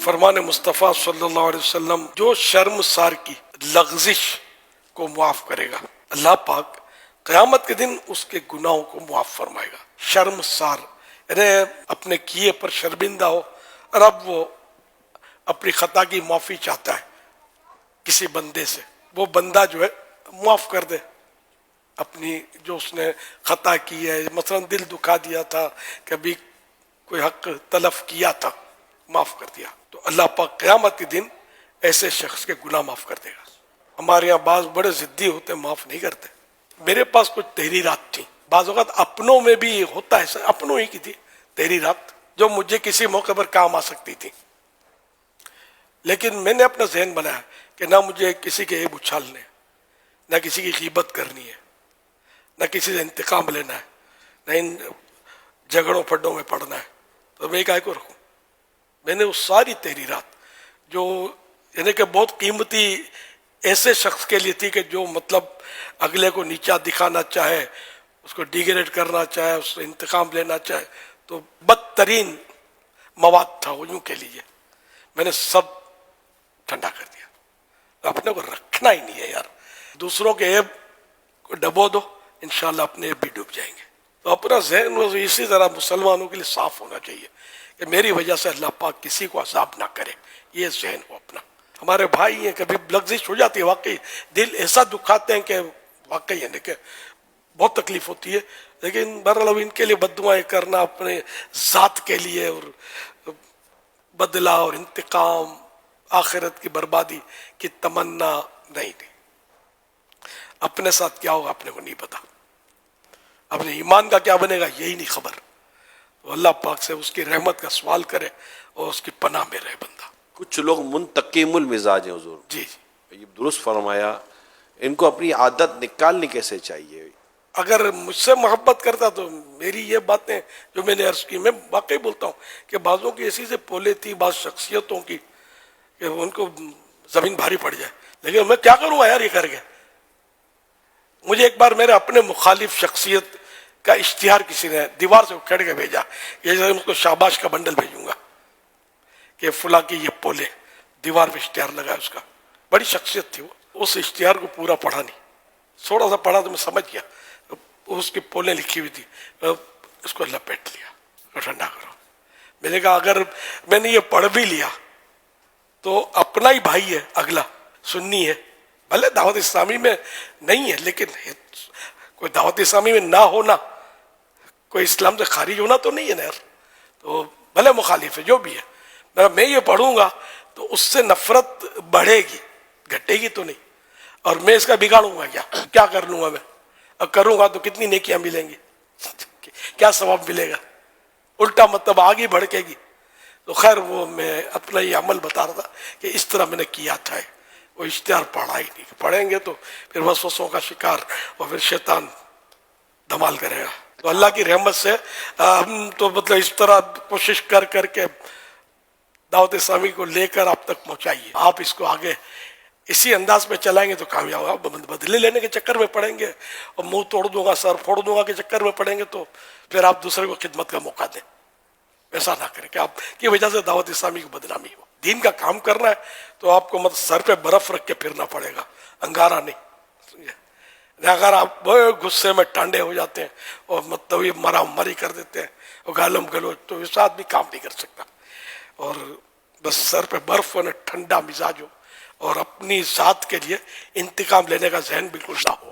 فرمان مصطفیٰ صلی اللہ علیہ وسلم جو شرمسار کی لغزش کو معاف کرے گا اللہ پاک قیامت کے دن اس کے گناہوں کو معاف فرمائے گا. شرمسار یعنی اپنے کیے پر شرمندہ ہو اور اب وہ اپنی خطا کی معافی چاہتا ہے کسی بندے سے، وہ بندہ جو ہے معاف کر دے اپنی جو اس نے خطا کی ہے، مثلا دل دکھا دیا تھا، کبھی کوئی حق تلف کیا تھا، معاف کر دیا تو اللہ پاک قیامت کے دن ایسے شخص کے گناہ معاف کر دے گا. ہمارے یہاں بعض بڑے ضدی ہوتے ہیں، معاف نہیں کرتے. میرے پاس کچھ تحریرات تھیں، بعض اوقات اپنوں میں بھی ہوتا ہے، اپنوں ہی کی تھی تحریرات جو مجھے کسی موقع پر کام آ سکتی تھی، لیکن میں نے اپنا ذہن بنایا کہ نہ مجھے کسی کے عیب اچھالنے، نہ کسی کی غیبت کرنی ہے، نہ کسی سے انتقام لینا ہے، نہ ان جھگڑوں پھڈوں میں پڑنا ہے. تو میں کہا کو رکھوں. میں نے وہ ساری تحریرات جو یعنی کہ بہت قیمتی ایسے شخص کے لیے تھی کہ جو مطلب اگلے کو نیچا دکھانا چاہے، اس کو ڈیگریڈ کرنا چاہے، اس سے انتقام لینا چاہے، تو بدترین مواد تھا وہ یوں کے لیے. میں نے سب ٹھنڈا کر دیا. اپنے کو رکھنا ہی نہیں ہے یار. دوسروں کے عیب کو ڈبو دو، انشاءاللہ اپنے عیب بھی ڈوب جائیں گے. تو اپنا ذہن اسی طرح مسلمانوں کے لیے صاف ہونا چاہیے کہ میری وجہ سے اللہ پاک کسی کو عذاب نہ کرے. یہ ذہن ہو اپنا. ہمارے بھائی ہیں، کبھی لغزش ہو جاتی ہے، واقعی دل ایسا دکھاتے ہیں کہ واقعی یعنی کہ بہت تکلیف ہوتی ہے، لیکن بہرحال ان کے لیے بد دعائیں کرنا اپنے ذات کے لیے، اور بدلہ اور انتقام آخرت کی بربادی کی تمنا نہیں. اپنے ساتھ کیا ہوگا اپنے کو نہیں پتا، اپنے ایمان کا کیا بنے گا یہی نہیں خبر. تو اللہ پاک سے اس کی رحمت کا سوال کرے اور اس کی پناہ میں رہے بندہ. کچھ لوگ منتقم المزاج ہیں حضور. جی یہ درست فرمایا. ان کو اپنی عادت نکالنی کیسے چاہیے؟ اگر مجھ سے محبت کرتا تو میری یہ باتیں جو میں نے عرض کی، میں واقعی بولتا ہوں کہ بعضوں کی ایسی سے پولے تھی، بعض شخصیتوں کی کہ ان کو زمین بھاری پڑ جائے، لیکن میں کیا کروں گا یار یہ کر کے. مجھے ایک بار میرے اپنے مخالف شخصیت کا اشتہار کسی نے دیوار سے اکھیڑ کے بھیجا، یہ ان کو شاباش کا بنڈل بھیجوں گا کہ فلاں کی یہ پولے، دیوار پہ اشتہار لگا اس کا. بڑی شخصیت تھی وہ. اس اشتہار کو پورا پڑھا نہیں، تھوڑا سا پڑھا تو میں سمجھ گیا. اس کی پولیں لکھی ہوئی تھی، اس کو لپیٹ لیا، ٹھنڈا کرو. میں نے کہا اگر میں نے یہ پڑھ بھی لیا تو اپنا ہی بھائی ہے، اگلا سنی ہے، بھلے دعوت اسلامی میں نہیں ہے، لیکن کوئی دعوت اسلامی میں نہ ہونا کوئی اسلام سے خارج ہونا تو نہیں ہے نا یار. تو بھلے مخالف ہے جو بھی ہے، میں یہ پڑھوں گا تو اس سے نفرت بڑھے گی، گھٹے گی تو نہیں. اور میں اس کا بگاڑوں گا کیا کر لوں گا میں؟ اور کروں گا تو کتنی نیکیاں ملیں گی، کیا ثواب ملے گا؟ الٹا مطلب آگے بڑھکے گی. تو خیر وہ میں اپنا یہ عمل بتا رہا تھا کہ اس طرح میں نے کیا تھا. وہ اشتہار پڑھا ہی نہیں. پڑھیں گے تو پھر وسوسوں کا شکار اور پھر شیطان دھمال کرے گا. تو اللہ کی رحمت سے ہم تو مطلب اس طرح کوشش کر کے دعوت اسلامی کو لے کر آپ تک پہنچائیے. آپ اس کو آگے اسی انداز میں چلائیں گے تو کامیاب ہوگا. بدلے لینے کے چکر میں پڑیں گے اور منہ توڑ دوں گا، سر پھوڑ دوں گا کے چکر میں پڑیں گے تو پھر آپ دوسرے کو خدمت کا موقع دیں. ایسا نہ کریں کہ آپ کی وجہ سے دعوت اسلامی کی بدنامی ہو. دین کا کام کرنا ہے تو آپ کو مطلب سر پہ برف رکھ کے پھرنا پڑے گا، انگارہ نہیں. اگر آپ غصے میں ٹانڈے ہو جاتے ہیں اور مطلب یہ مرا مری کر دیتے ہیں اور گالم گلوچ، تو اس آدمی کام نہیں کر سکتا. اور بس سر پہ برف ہونا، ٹھنڈا مزاج ہو اور اپنی ذات کے لیے انتقام لینے کا ذہن بالکل نہ ہو.